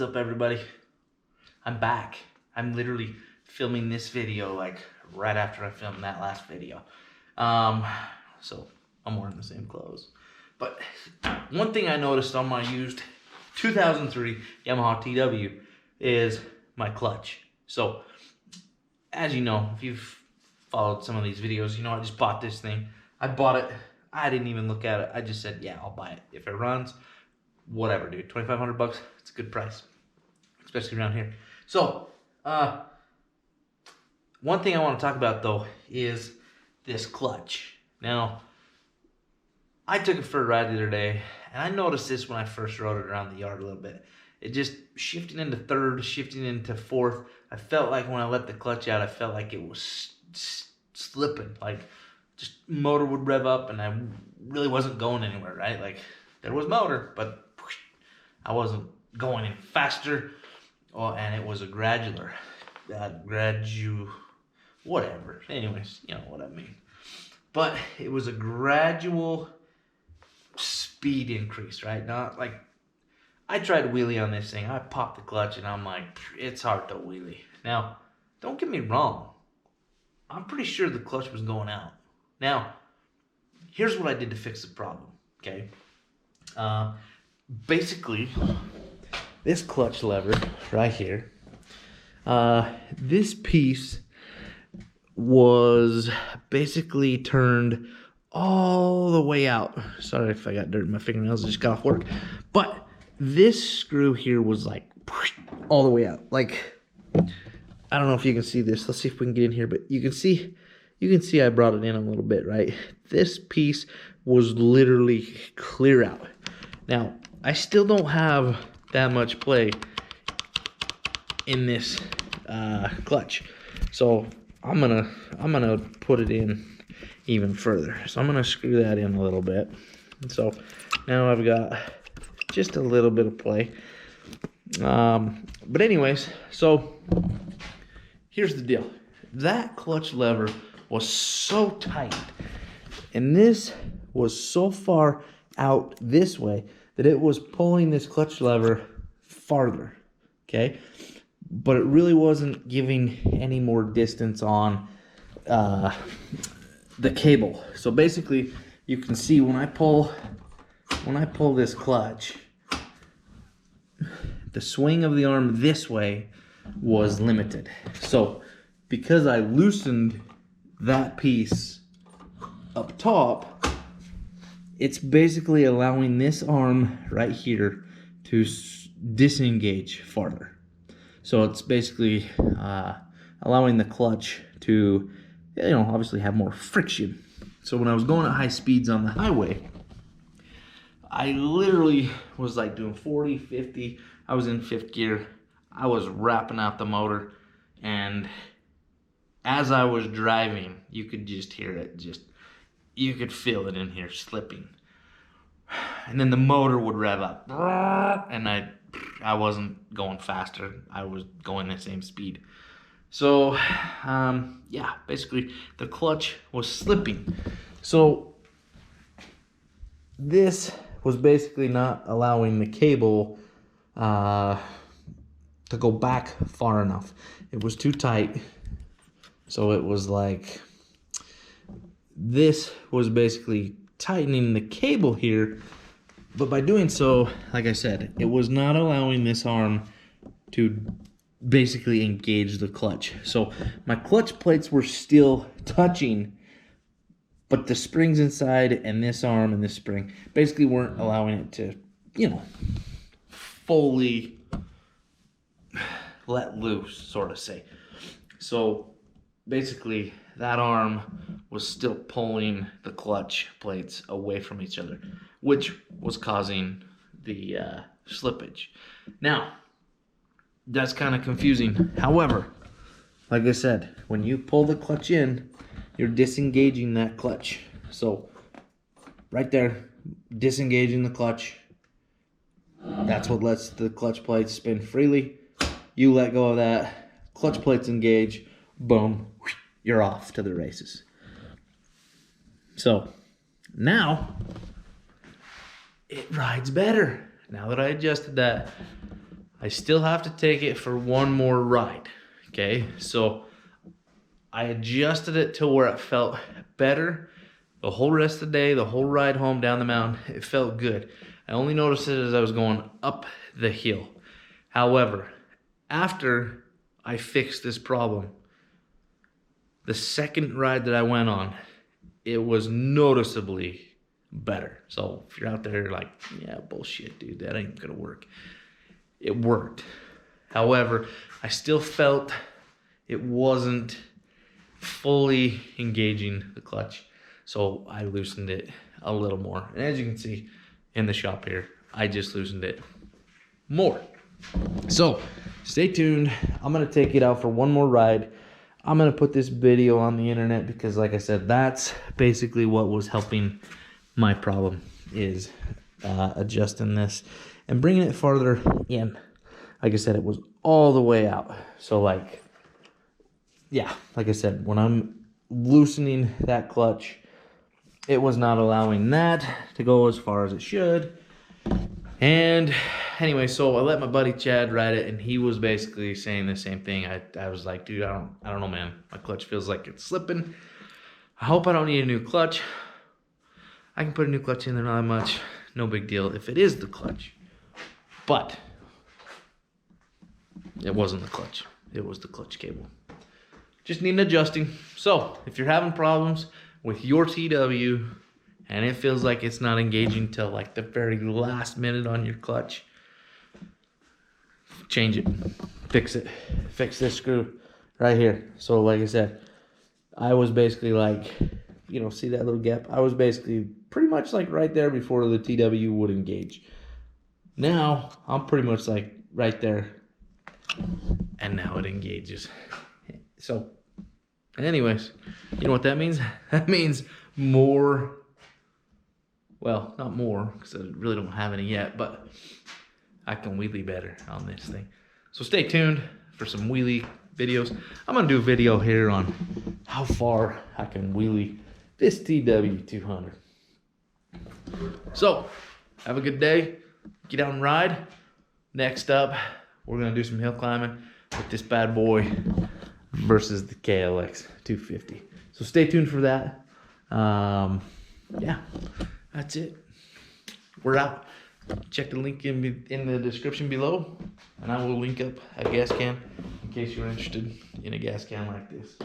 up, everybody? I'm back. I'm literally filming this video like right after I filmed that last video. So I'm wearing the same clothes. But one thing I noticed on my used 2003 Yamaha TW is my clutch. So as you know, if you've followed some of these videos, you know I just bought this thing. I bought it. I didn't even look at it. I just said, yeah, I'll buy it. If it runs, whatever, dude. 2,500 bucks. It's a good price, especially around here. So, one thing I want to talk about though is this clutch. Now, I took it for a ride the other day, and I noticed this when I first rode it around the yard a little bit. It just shifting into third, shifting into fourth. I felt like when I let the clutch out, I felt like it was slipping. Like, just motor would rev up, and I really wasn't going anywhere, right? Like, there was motor, but I wasn't going any faster. Oh, and it was a whatever. Anyways, you know what I mean. But it was a gradual speed increase, right? Not like, I tried to wheelie on this thing. I popped the clutch, and I'm like, it's hard to wheelie. Now, don't get me wrong. I'm pretty sure the clutch was going out. Now, here's what I did to fix the problem, okay? Basically, this clutch lever right here, this piece was basically turned all the way out. Sorry if I got dirt in my fingernails, I just got off work. But this screw here was like all the way out. Like, I don't know if you can see this. Let's see if we can get in here, but you can see I brought it in a little bit, right? This piece was literally clear out. Now, I still don't have that much play in this clutch, so I'm gonna put it in even further. So I'm gonna screw that in a little bit. So now I've got just a little bit of play. But anyways, so here's the deal. That clutch lever was so tight, and this was so far out this way that it was pulling this clutch lever farther, okay? But it really wasn't giving any more distance on the cable. So basically, you can see when I pull this clutch, the swing of the arm this way was limited. So because I loosened that piece up top, it's basically allowing this arm right here to disengage farther. So it's basically allowing the clutch to, you know, obviously have more friction. So when I was going at high speeds on the highway, I literally was like doing 40, 50. I was in fifth gear. I was wrapping out the motor, and as I was driving, you could just hear it. You could feel it in here slipping. And then the motor would rev up, and I wasn't going faster. I was going the same speed. So, yeah, basically the clutch was slipping. So this was basically not allowing the cable to go back far enough. It was too tight. So it was like, this was basically tightening the cable here, but by doing so, like I said, it was not allowing this arm to basically engage the clutch. So my clutch plates were still touching, but the springs inside and this arm and this spring basically weren't allowing it to, you know, fully let loose, sort of say. So basically that arm was still pulling the clutch plates away from each other, which was causing the slippage. Now, that's kind of confusing. However, like I said, when you pull the clutch in, you're disengaging that clutch. So right there, disengaging the clutch, that's what lets the clutch plates spin freely. You let go of that, clutch plates engage, boom, you're off to the races. So now it rides better. Now that I adjusted that, I still have to take it for one more ride. Okay, so I adjusted it to where it felt better. The whole rest of the day, the whole ride home down the mountain, it felt good. I only noticed it as I was going up the hill. However, after I fixed this problem, the second ride that I went on, it was noticeably better. So if you're out there like, yeah, bullshit, dude, that ain't gonna work. It worked. However, I still felt it wasn't fully engaging the clutch. So I loosened it a little more. And as you can see in the shop here, I just loosened it more. So stay tuned. I'm gonna take it out for one more ride. I'm gonna put this video on the internet because, like I said, that's basically what was helping my problem, is adjusting this and bringing it farther in. Like I said, it was all the way out. So like, yeah, like I said, when I'm loosening that clutch, it was not allowing that to go as far as it should. And anyway, so I let my buddy Chad ride it, and he was basically saying the same thing. I was like, dude, I don't know, man. My clutch feels like it's slipping. I hope I don't need a new clutch. I can put a new clutch in there, not much. No big deal if it is the clutch. But it wasn't the clutch. It was the clutch cable. Just need adjusting. So if you're having problems with your TW and it feels like it's not engaging till like the very last minute on your clutch, change it, fix it, fix this screw right here. So like I said, I was basically like, you know, see that little gap? I was basically pretty much like right there before the TW would engage. Now I'm pretty much like right there, and now it engages. So anyways, you know what that means? That means more. Well, not more, because I really don't have any yet, but I can wheelie better on this thing. So stay tuned for some wheelie videos. I'm going to do a video here on how far I can wheelie this TW200. So, have a good day. Get out and ride. Next up, we're going to do some hill climbing with this bad boy versus the KLX 250. So stay tuned for that. Yeah. That's it. We're out. Check the link in the description below, and I will link up a gas can in case you're interested in a gas can like this.